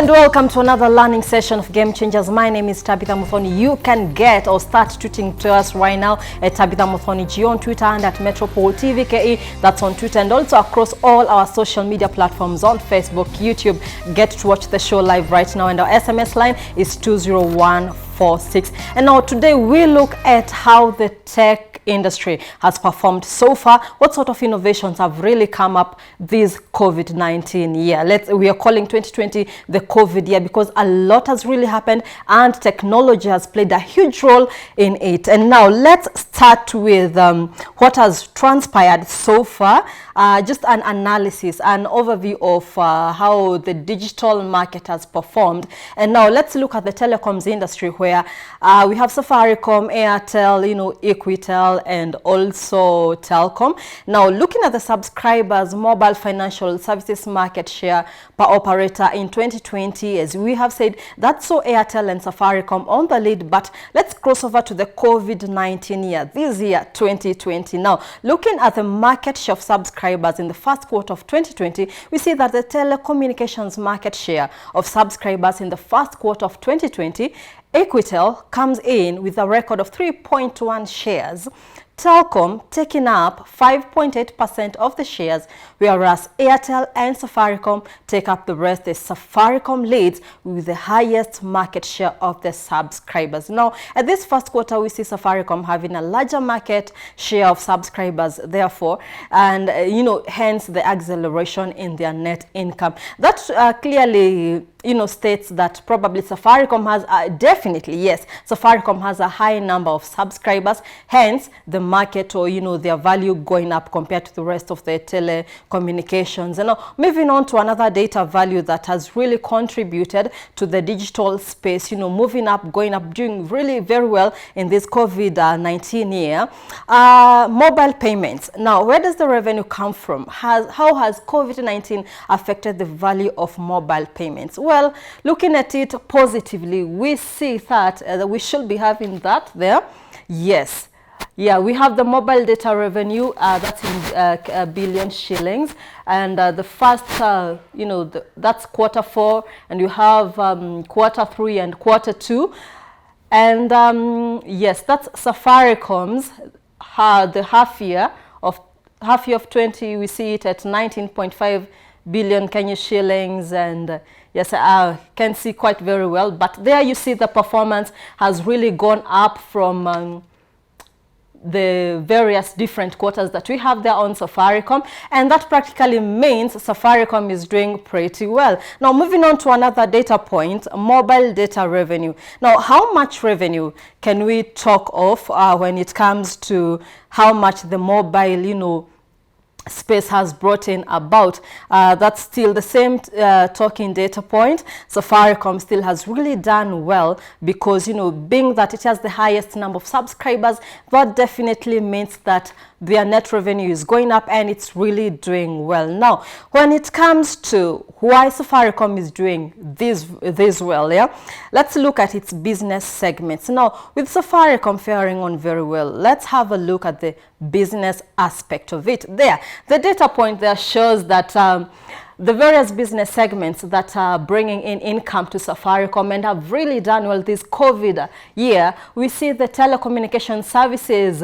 and welcome to another learning session of Game Changers. My name is Tabitha Muthoni. You can get or start tweeting to us right now at Tabitha Muthoni G on Twitter and at Metropole TV KE. That's on Twitter and also across all our social media platforms on Facebook, YouTube. Get to watch the show live right now, and our SMS line is 20146. And now today we look at how the tech industry has performed so far. What sort of innovations have really come up this COVID-19 year? We are calling 2020 the COVID year because a lot has really happened and technology has played a huge role in it. And now let's start with what has transpired so far. Just an analysis, an overview of how the digital market has performed. And now let's look at the telecoms industry, where we have Safaricom, Airtel, Equitel, and also Telcom. Now looking at the subscribers, mobile financial services market share per operator in 2020, as we have said, that saw Airtel and Safaricom on the lead. But let's cross over to the COVID-19 year, this year 2020. Now looking at the market share of subscribers in the first quarter of 2020, we see that the telecommunications market share of subscribers in the first quarter of 2020, Equitel comes in with a record of 3.1 shares, Telcom taking up 5.8% of the shares, whereas Airtel and Safaricom take up the rest. The Safaricom leads with the highest market share of the subscribers. Now, at this first quarter, we see Safaricom having a larger market share of subscribers, therefore, and hence the acceleration in their net income. That clearly states that probably Safaricom has definitely, yes, Safaricom has a high number of subscribers, hence the market, or their value going up compared to the rest of the telecommunications. And now moving on to another data value that has really contributed to the digital space, moving up, going up, doing really very well in this COVID-19 year. Mobile payments. Now, where does the revenue come from? How has COVID-19 affected the value of mobile payments? Well, looking at it positively, we see that we should be having that there. Yes. Yeah, we have the mobile data revenue, that's in billion shillings. And the first, that's quarter 4, and you have quarter 3 and quarter 2. And yes, that's Safaricom's, the half year of 20, we see it at 19.5 billion Kenya shillings, and yes, I can see quite very well. But there you see the performance has really gone up from the various different quarters that we have there on Safaricom, and that practically means Safaricom is doing pretty well. Now moving on to another data point, mobile data revenue. Now, how much revenue can we talk of when it comes to how much the mobile space has brought in about? That's still the same talking data point. Safaricom still has really done well because being that it has the highest number of subscribers, that definitely means that their net revenue is going up and it's really doing well. Now, when it comes to why Safaricom is doing this well, yeah, let's look at its business segments. Now, with Safaricom faring on very well, let's have a look at the business aspect of it. There, the data point there shows that the various business segments that are bringing in income to Safaricom and have really done well this COVID year, we see the telecommunication services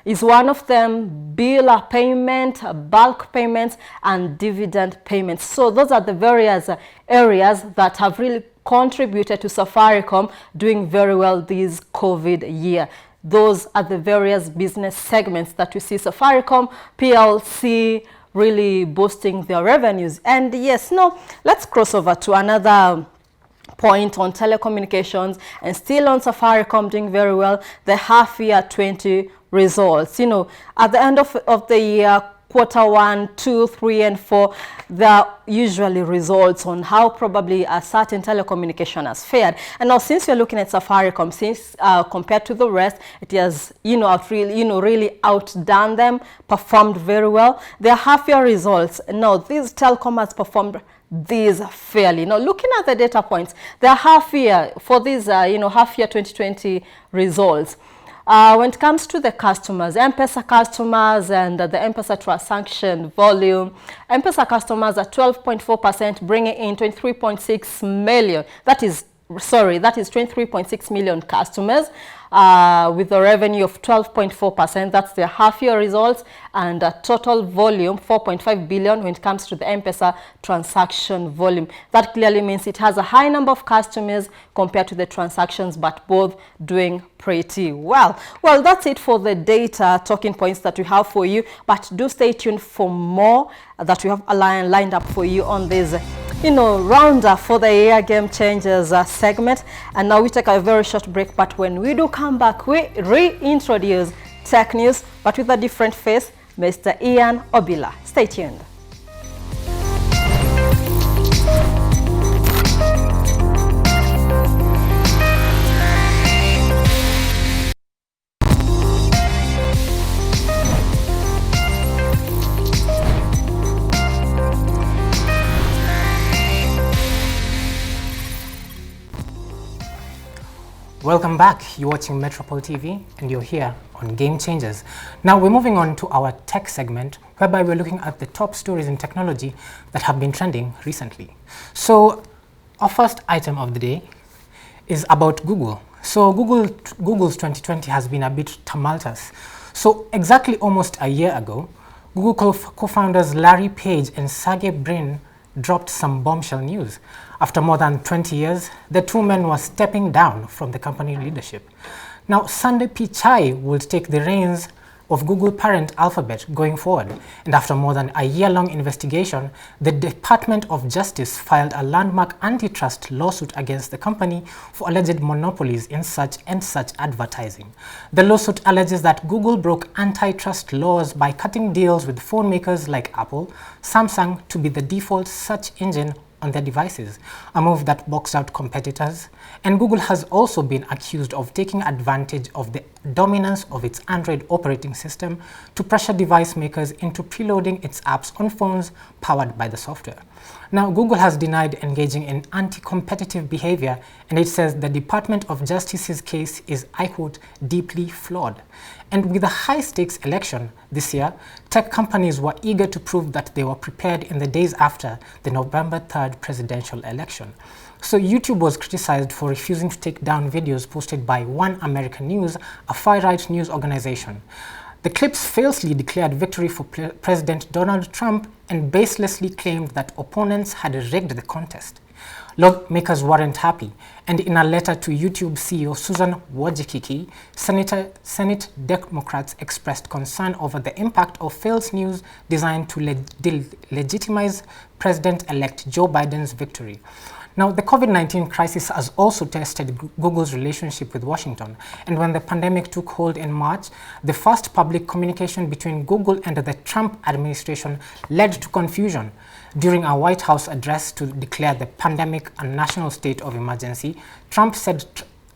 is one of them, bill payment, bulk payments, and dividend payments. So those are the various areas that have really contributed to Safaricom doing very well this COVID year. Those are the various business segments that we see Safaricom PLC really boosting their revenues. And yes, now let's cross over to another point on telecommunications, and still on Safaricom doing very well, the half year 20 results. At the end of the year, quarter 1, 2, 3, and 4, there are usually results on how probably a certain telecommunication has fared. And now, since we're looking at Safaricom, since compared to the rest, it has really outdone them, performed very well. Their half-year results. Now, this Telcom has performed these fairly. Now, looking at the data points, their half-year for these half-year 2020 results. When it comes to the customers, M-Pesa customers and the M-Pesa transaction volume, M-Pesa customers are 12.4%, bringing in 23.6 million. That is 23.6 million customers with a revenue of 12.4%. That's their half-year results, and a total volume 4.5 billion when it comes to the M-Pesa transaction volume. That clearly means it has a high number of customers compared to the transactions, but both doing pretty well. Well, that's it for the data talking points that we have for you, but do stay tuned for more that we have lined up for you on this roundup for the year Game Changers segment. And now we take a very short break, but when we do come back, we reintroduce tech news, but with a different face, Mr. Ian Obila. Stay tuned. Welcome back. You're watching Metropole TV and you're here on Game Changers. Now we're moving on to our tech segment, whereby we're looking at the top stories in technology that have been trending recently. So our first item of the day is about Google. So Google's 2020 has been a bit tumultuous. So exactly almost a year ago, Google co-founders Larry Page and Sergey Brin dropped some bombshell news. After more than 20 years, the two men were stepping down from the company leadership. Now, Sundar Pichai will take the reins of Google parent Alphabet going forward. And after more than a year-long investigation, the Department of Justice filed a landmark antitrust lawsuit against the company for alleged monopolies in search and such advertising. The lawsuit alleges that Google broke antitrust laws by cutting deals with phone makers like Apple, Samsung to be the default search engine on their devices, a move that boxed out competitors. And Google has also been accused of taking advantage of the dominance of its Android operating system to pressure device makers into preloading its apps on phones powered by the software. Now, Google has denied engaging in anti-competitive behavior, and it says the Department of Justice's case is, I quote, deeply flawed. And with a high-stakes election this year, tech companies were eager to prove that they were prepared in the days after the November 3rd presidential election. So YouTube was criticized for refusing to take down videos posted by One American News, a far-right news organization. The clips falsely declared victory for President Donald Trump and baselessly claimed that opponents had rigged the contest. Lawmakers weren't happy, and in a letter to YouTube CEO Susan Wojcicki, Senate Democrats expressed concern over the impact of false news designed to legitimize President-elect Joe Biden's victory. Now, the COVID-19 crisis has also tested Google's relationship with Washington, and when the pandemic took hold in March, the first public communication between Google and the Trump administration led to confusion. During a White House address to declare the pandemic a national state of emergency, Trump said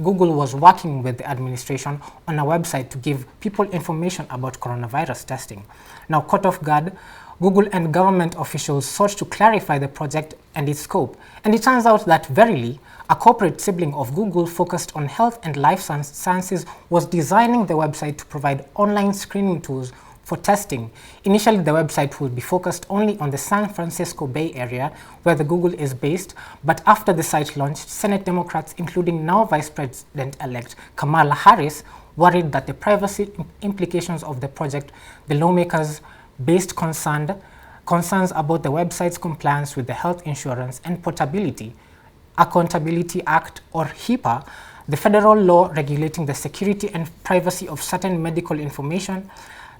Google was working with the administration on a website to give people information about coronavirus testing. Now, caught off guard, Google and government officials sought to clarify the project and its scope, and it turns out that verily, a corporate sibling of Google focused on health and life sciences was designing the website to provide online screening tools for testing. Initially, the website will be focused only on the San Francisco Bay Area, where the Google is based, but after the site launched, Senate Democrats, including now Vice President-elect Kamala Harris, worried that the privacy implications of the project, the lawmakers based concerns about the website's compliance with the Health Insurance and Portability Accountability Act, or HIPAA, the federal law regulating the security and privacy of certain medical information.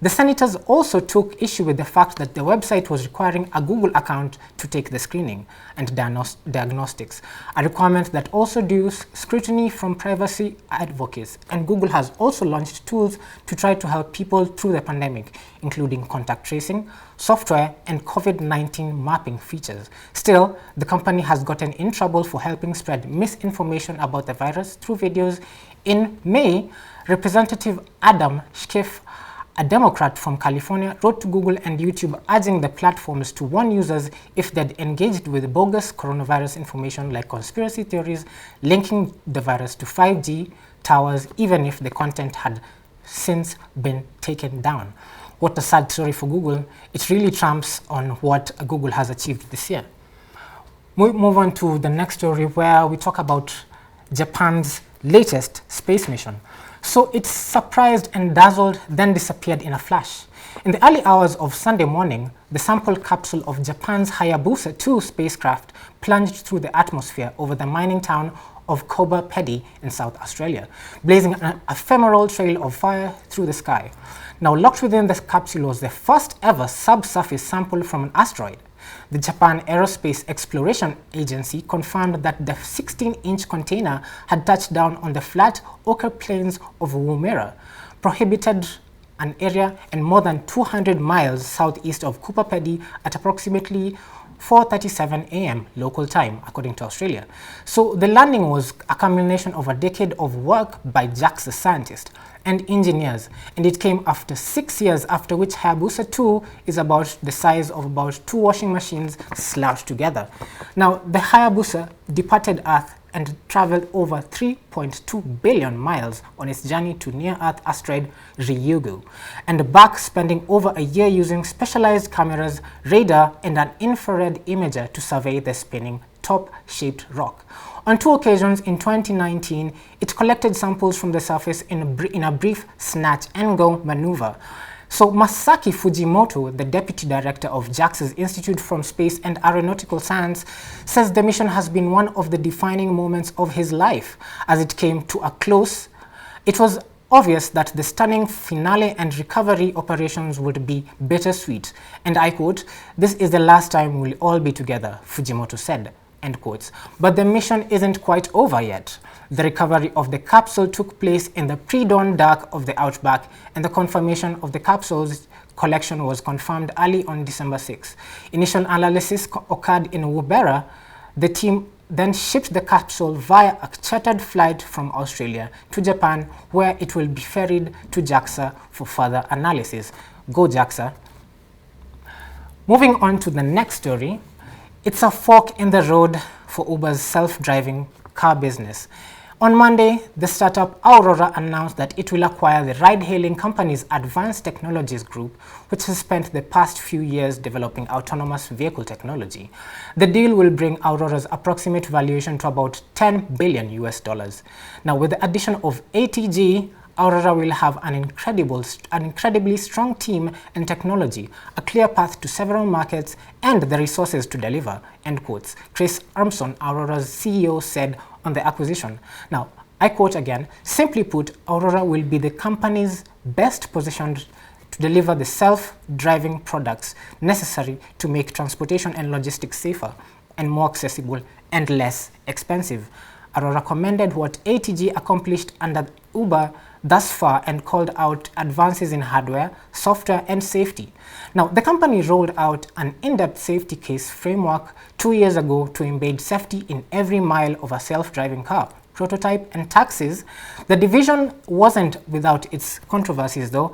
The senators also took issue with the fact that the website was requiring a Google account to take the screening and diagnostics, a requirement that also drew scrutiny from privacy advocates. And Google has also launched tools to try to help people through the pandemic, including contact tracing, software, and COVID-19 mapping features. Still, the company has gotten in trouble for helping spread misinformation about the virus through videos. In May, Representative Adam Schiff, a Democrat from California, wrote to Google and YouTube urging the platforms to warn users if they'd engaged with bogus coronavirus information like conspiracy theories linking the virus to 5G towers, even if the content had since been taken down. What a sad story for Google. It really trumps on what Google has achieved this year. We move on to the next story where we talk about Japan's latest space mission. So it surprised and dazzled, then disappeared in a flash. In the early hours of Sunday morning, the sample capsule of Japan's Hayabusa 2 spacecraft plunged through the atmosphere over the mining town of Koba Pedy in South Australia, blazing an ephemeral trail of fire through the sky. Now, locked within the capsule was the first ever subsurface sample from an asteroid. The Japan Aerospace Exploration Agency confirmed that the 16-inch container had touched down on the flat ochre plains of Woomera, prohibited an area and more than 200 miles southeast of Koba Pedy at approximately 4:37 a.m. local time, according to Australia. So the landing was a culmination of a decade of work by JAXA scientists and engineers, and it came after 6 years, after which Hayabusa 2 is about the size of about 2 washing machines slouched together. Now, the Hayabusa departed Earth and traveled over 3.2 billion miles on its journey to near-Earth asteroid Ryugu, and back, spending over a year using specialized cameras, radar, and an infrared imager to survey the spinning top-shaped rock. On 2 occasions in 2019, it collected samples from the surface in a brief snatch-and-go maneuver. So Masaki Fujimoto, the deputy director of JAXA's Institute for Space and Aeronautical Science, says the mission has been one of the defining moments of his life. As it came to a close, it was obvious that the stunning finale and recovery operations would be bittersweet. And I quote, "This is the last time we'll all be together," Fujimoto said. End quotes. But the mission isn't quite over yet. The recovery of the capsule took place in the pre-dawn dark of the outback, and the confirmation of the capsule's collection was confirmed early on December 6. Initial analysis occurred in Woomera. The team then shipped the capsule via a chartered flight from Australia to Japan, where it will be ferried to JAXA for further analysis. Go JAXA. Moving on to the next story. It's a fork in the road for Uber's self-driving car business. On Monday, the startup Aurora announced that it will acquire the ride-hailing company's Advanced Technologies Group, which has spent the past few years developing autonomous vehicle technology. The deal will bring Aurora's approximate valuation to about $10 billion US. Now, with the addition of ATG, Aurora will have an incredibly strong team and technology, a clear path to several markets, and the resources to deliver, end quotes. Chris Armstrong, Aurora's CEO, said on the acquisition. Now, I quote again, "Simply put, Aurora will be the company's best positioned to deliver the self-driving products necessary to make transportation and logistics safer and more accessible and less expensive." Aurora commended what ATG accomplished under Uber thus far and called out advances in hardware, software, and safety. Now, the company rolled out an in-depth safety case framework 2 years ago to embed safety in every mile of a self-driving car, prototype, and taxis. The division wasn't without its controversies though.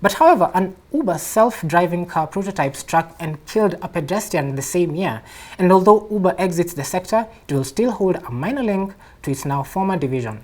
But however, an Uber self-driving car prototype struck and killed a pedestrian the same year. And although Uber exits the sector, it will still hold a minor link to its now former division.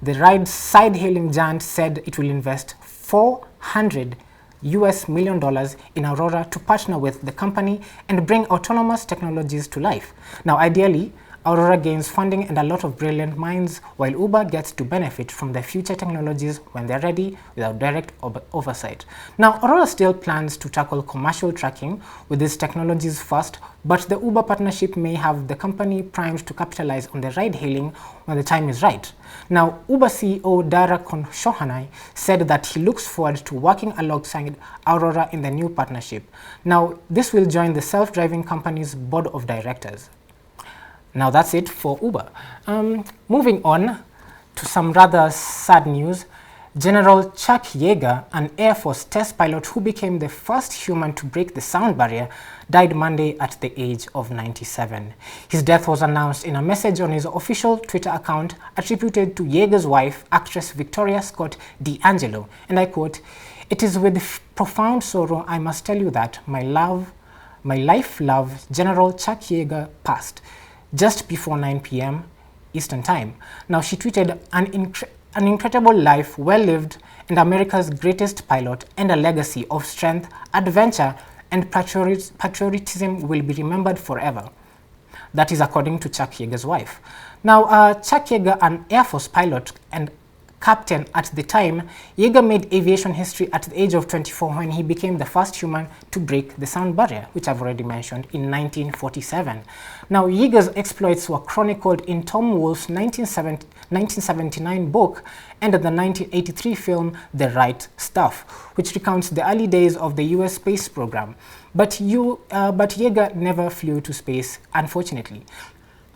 The ride-hailing giant said it will invest $400 million in Aurora to partner with the company and bring autonomous technologies to life. Now, ideally, Aurora gains funding and a lot of brilliant minds, while Uber gets to benefit from the future technologies when they're ready without direct oversight. Now, Aurora still plans to tackle commercial tracking with these technologies first, but the Uber partnership may have the company primed to capitalize on the ride-hailing when the time is right. Now, Uber CEO Dara Khosrowshahi said that he looks forward to working alongside Aurora in the new partnership. Now, this will join the self-driving company's board of directors. Now that's it for Uber. Moving on to some rather sad news. General Chuck Yeager, an Air Force test pilot who became the first human to break the sound barrier, died Monday at the age of 97. His death was announced in a message on his official Twitter account attributed to Yeager's wife, actress Victoria Scott D'Angelo, and I quote, "It is with profound sorrow I must tell you that my life-love General Chuck Yeager passed just before 9 p.m. Eastern Time." Now, she tweeted, an an incredible life well lived and America's greatest pilot, and a legacy of strength, adventure, and patriotism will be remembered forever. That is according to Chuck Yeager's wife. Now, Chuck Yeager, an Air Force pilot and captain at the time, Yeager made aviation history at the age of 24 when he became the first human to break the sound barrier, which I've already mentioned, in 1947. Now, Yeager's exploits were chronicled in Tom Wolfe's 1979 book and the 1983 film The Right Stuff, which recounts the early days of the US space program. But Yeager never flew to space, unfortunately.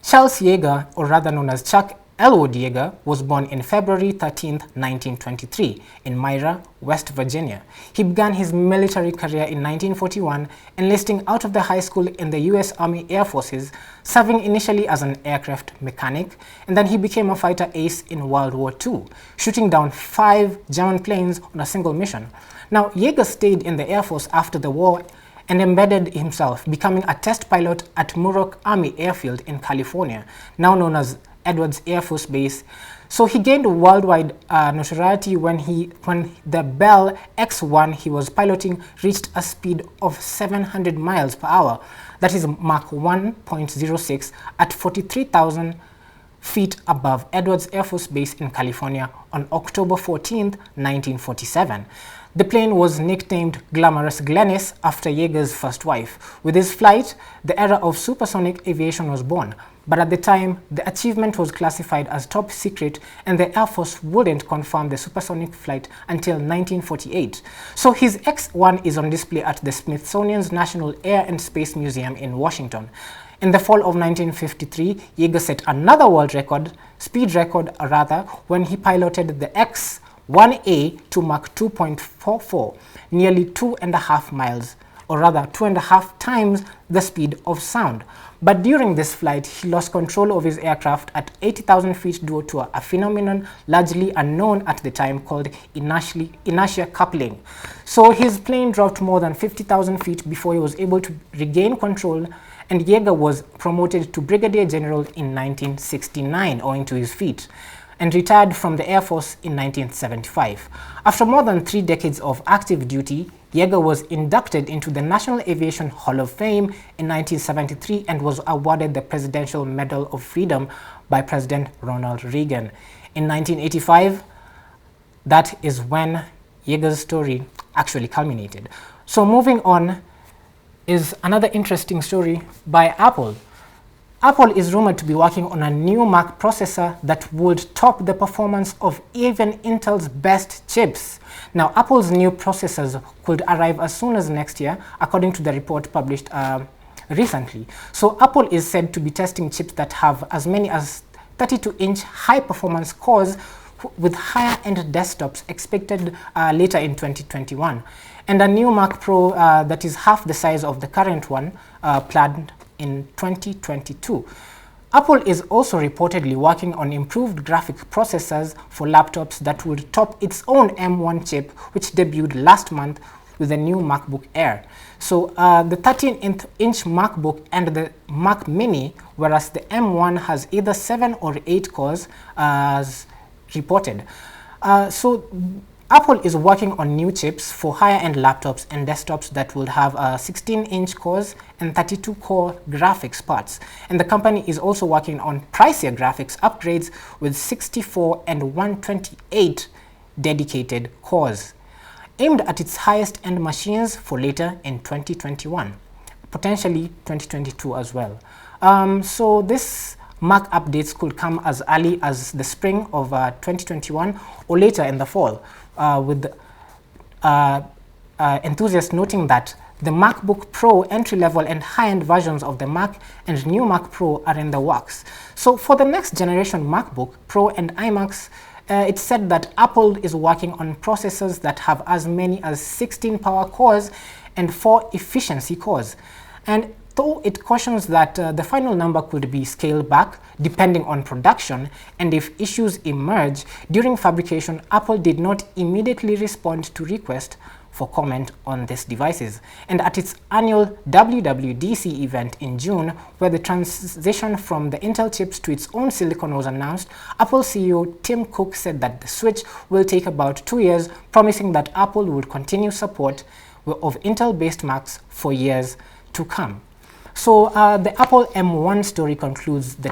Charles Yeager, or rather known as Chuck Elwood Yeager, was born in February 13, 1923, in Myra, West Virginia. He began his military career in 1941, enlisting out of the high school in the U.S. Army Air Forces, serving initially as an aircraft mechanic, and then he became a fighter ace in World War II, shooting down 5 German planes on a single mission. Now, Yeager stayed in the Air Force after the war and embedded himself, becoming a test pilot at Muroc Army Airfield in California, now known as Edwards Air Force Base. So he gained worldwide notoriety when the Bell X-1 he was piloting reached a speed of 700 miles per hour. That is Mach 1.06 at 43,000 feet above Edwards Air Force Base in California on October 14, 1947. The plane was nicknamed Glamorous Glennis after Yeager's first wife. With his flight, the era of supersonic aviation was born. But at the time, the achievement was classified as top secret and the Air Force wouldn't confirm the supersonic flight until 1948. So his X-1 is on display at the Smithsonian's National Air and Space Museum in Washington. In the fall of 1953, Yeager set another world record, speed record rather, when he piloted the X-1A to Mach 2.44, nearly 2.5 miles, or rather 2.5 times the speed of sound. But during this flight, he lost control of his aircraft at 80,000 feet due to a phenomenon largely unknown at the time called inertia coupling. So his plane dropped more than 50,000 feet before he was able to regain control, and Yeager was promoted to Brigadier General in 1969 owing to his feat, and retired from the Air Force in 1975. After more than 3 decades of active duty, Yeager was inducted into the National Aviation Hall of Fame in 1973 and was awarded the Presidential Medal of Freedom by President Ronald Reagan. In 1985, that is when Yeager's story actually culminated. So moving on is another interesting story by Apple. Apple is rumored to be working on a new Mac processor that would top the performance of even Intel's best chips. Now, Apple's new processors could arrive as soon as next year, according to the report published recently. So Apple is said to be testing chips that have as many as 32-inch high-performance cores with higher-end desktops expected later in 2021. And a new Mac Pro that is half the size of the current one planned in 2022. Apple is also reportedly working on improved graphic processors for laptops that would top its own M1 chip, which debuted last month with the new MacBook Air. So the 13-inch MacBook and the Mac Mini, whereas the M1 has either 7 or 8 cores as reported. So Apple is working on new chips for higher-end laptops and desktops that will have 16-inch cores and 32-core graphics parts. And the company is also working on pricier graphics upgrades with 64 and 128 dedicated cores, aimed at its highest-end machines for later in 2021, potentially 2022 as well. So this Mac updates could come as early as the spring of 2021 or later in the fall, with enthusiasts noting that the MacBook Pro entry-level and high-end versions of the Mac and new Mac Pro are in the works. So for the next generation MacBook Pro and iMacs, it's said that Apple is working on processors that have as many as 16 power cores and 4 efficiency cores. And though it cautions that the final number could be scaled back depending on production, and if issues emerge during fabrication, Apple did not immediately respond to requests for comment on these devices. And at its annual WWDC event in June, where the transition from the Intel chips to its own silicon was announced, Apple CEO Tim Cook said that the switch will take about 2 years, promising that Apple would continue support of Intel-based Macs for years to come. So the Apple M1 story concludes the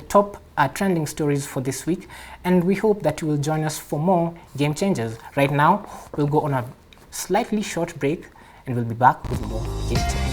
top trending stories for this week, and we hope that you will join us for more Game Changers. Right now, we'll go on a slightly short break, and we'll be back with more Game Changers.